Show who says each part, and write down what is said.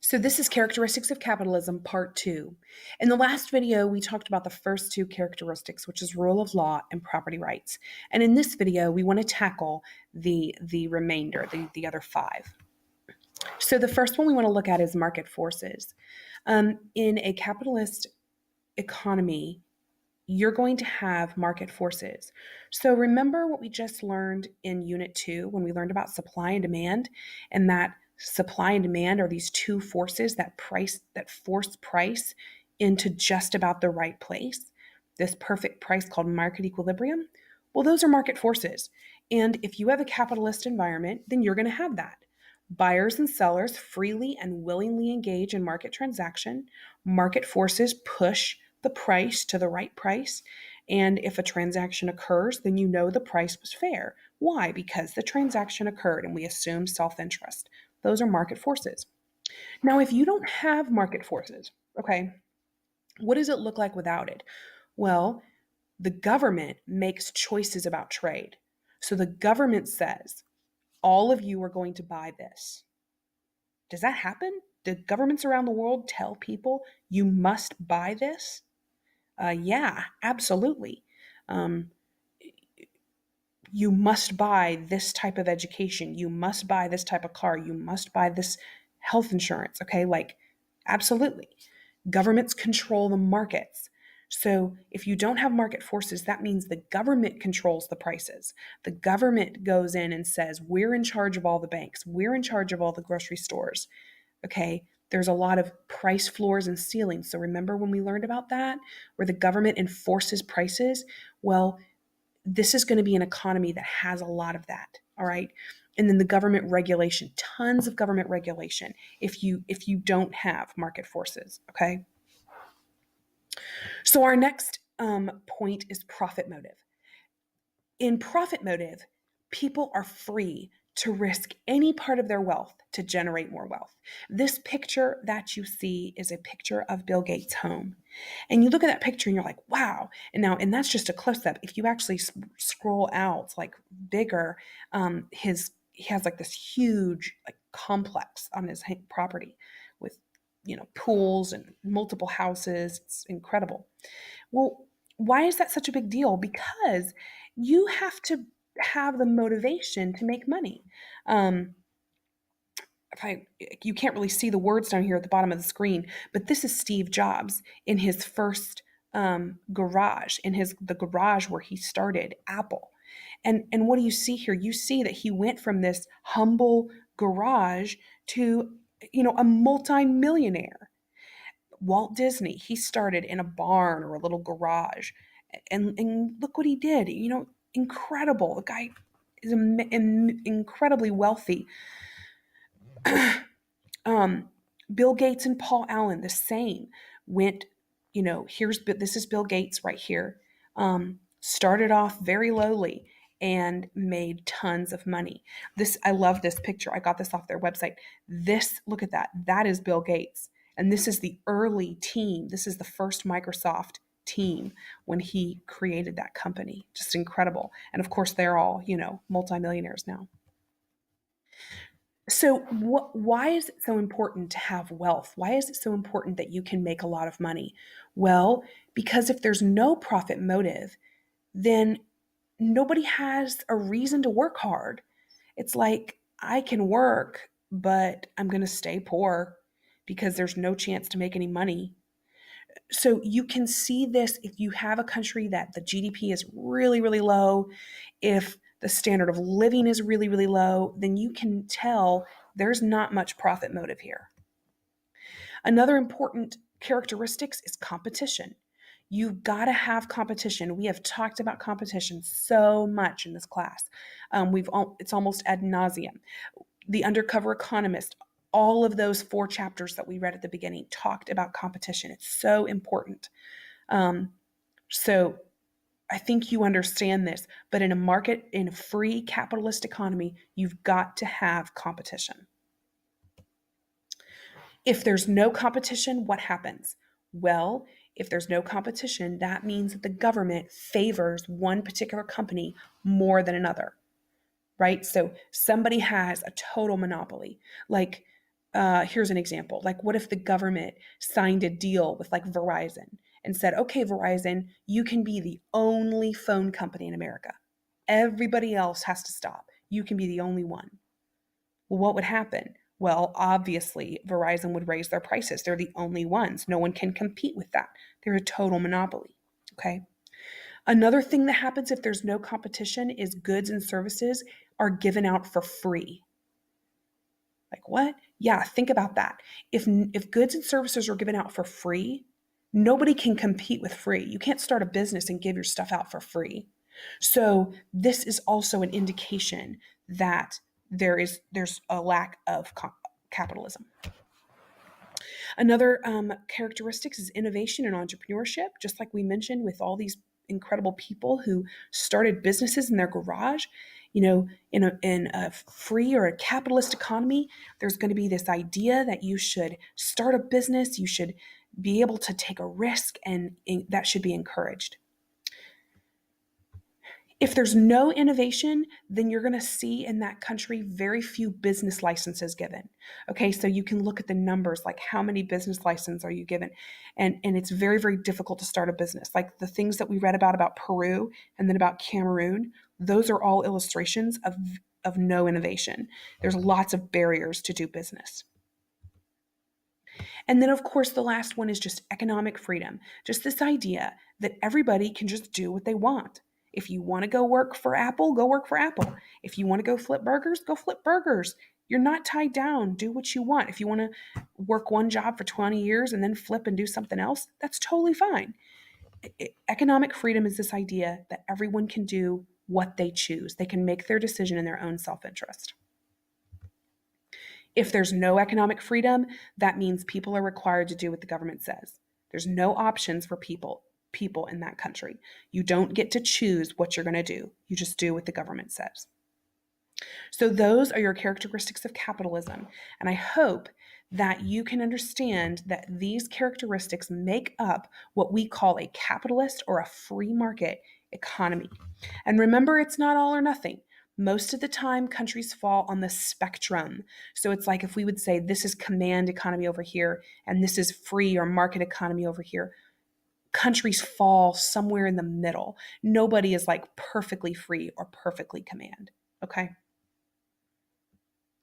Speaker 1: So this is Characteristics of Capitalism, Part 2. In the last video, we talked about the first two characteristics, which is rule of law and property rights. And in this video, we want to tackle the remainder, the other five. So the first one we want to look at is market forces. In a capitalist economy, you're going to have market forces. So remember what we just learned in Unit 2 when we learned about supply and demand, and that supply and demand are these two forces that force price into just about the right place. This perfect price called market equilibrium. Well, those are market forces. And if you have a capitalist environment, then you're going to have that. Buyers and sellers freely and willingly engage in market transaction. Market forces push the price to the right price. And if a transaction occurs, then you know the price was fair. Why? Because the transaction occurred and we assume self-interest. Those are market forces. Now, if you don't have market forces, okay, what does it look like without it? Well, the government makes choices about trade. So the government says, all of you are going to buy this. Does that happen? Do governments around the world tell people you must buy this? Yeah, absolutely. Um, you must buy this type of education. You must buy this type of car. You must buy this health insurance. Okay, like absolutely. Governments control the markets. So if you don't have market forces, that means the government controls the prices. The government goes in and says, we're in charge of all the banks. We're in charge of all the grocery stores. Okay, there's a lot of price floors and ceilings. So remember when we learned about that, where the government enforces prices? Well, this is going to be an economy that has a lot of that. All right. And then the government regulation, tons of government regulation if you don't have market forces. Okay. So our next point is profit motive. In profit motive, people are free to risk any part of their wealth to generate more wealth. This picture that you see is a picture of Bill Gates' home. And you look at that picture and you're like, wow. And that's just a close up. If you actually scroll out like bigger, he has like this huge like complex on his property with, pools and multiple houses. It's incredible. Well, why is that such a big deal? Because you have to have the motivation to make money. Um, if I You can't really see the words down here at the bottom of the screen, but this is Steve Jobs in his first garage, in the garage where he started Apple. And what do you see here? You see that he went from this humble garage to a multimillionaire. Walt Disney, he started in a barn or a little garage. And look what he did. Incredible. The guy is incredibly wealthy. um, Bill Gates and Paul Allen, the same, went, this is Bill Gates right here. Started off very lowly and made tons of money. I love this picture. I got this off their website. Look at that. That is Bill Gates. And this is the early team. This is the first Microsoft team when he created that company. Just incredible. And of course, they're all, multimillionaires now. So, why is it so important to have wealth? Why is it so important that you can make a lot of money? Well, because if there's no profit motive, then nobody has a reason to work hard. It's like, I can work, but I'm going to stay poor because there's no chance to make any money. So you can see this if you have a country that the GDP is really, really low, if the standard of living is really, really low, then you can tell there's not much profit motive here. Another important characteristics is competition. You've got to have competition. We have talked about competition so much in this class. It's almost ad nauseum. The Undercover Economist, all of those 4 chapters that we read at the beginning talked about competition. It's so important. So I think you understand this, but in a free capitalist economy, you've got to have competition. If there's no competition, what happens? Well, if there's no competition, that means that the government favors one particular company more than another, right? So somebody has a total monopoly. Like here's an example. Like, what if the government signed a deal with like Verizon and said, okay, Verizon, you can be the only phone company in America. Everybody else has to stop. You can be the only one. Well, what would happen? Well, obviously, Verizon would raise their prices. They're the only ones. No one can compete with that. They're a total monopoly. Okay. Another thing that happens if there's no competition is goods and services are given out for free. Like what? Yeah, think about that. If goods and services are given out for free, nobody can compete with free. You can't start a business and give your stuff out for free. So this is also an indication that there's a lack of capitalism. Another characteristics is innovation and entrepreneurship, just like we mentioned with all these incredible people who started businesses in their garage. In a free or a capitalist economy, there's going to be this idea that you should start a business, you should be able to take a risk, and that should be encouraged. If there's no innovation, then you're going to see in that country very few business licenses given. Okay, so you can look at the numbers, like how many business licenses are you given? And it's very, very difficult to start a business. Like the things that we read about Peru and then about Cameroon, those are all illustrations of no innovation. There's lots of barriers to do business. And then, of course, the last one is just economic freedom. Just this idea that everybody can just do what they want. If you want to go work for Apple, go work for Apple. If you want to go flip burgers, go flip burgers. You're not tied down. Do what you want. If you want to work one job for 20 years and then flip and do something else, that's totally fine. Economic freedom is this idea that everyone can do what they choose. They can make their decision in their own self-interest. If there's no economic freedom, that means people are required to do what the government says. There's no options for people in that country. You don't get to choose what you're going to do. You just do what the government says. So those are your characteristics of capitalism, and I hope that you can understand that these characteristics make up what we call a capitalist or a free market economy. And remember, it's not all or nothing. Most of the time, countries fall on the spectrum. So it's like if we would say this is command economy over here and this is free or market economy over here, countries fall somewhere in the middle. Nobody is like perfectly free or perfectly command. Okay.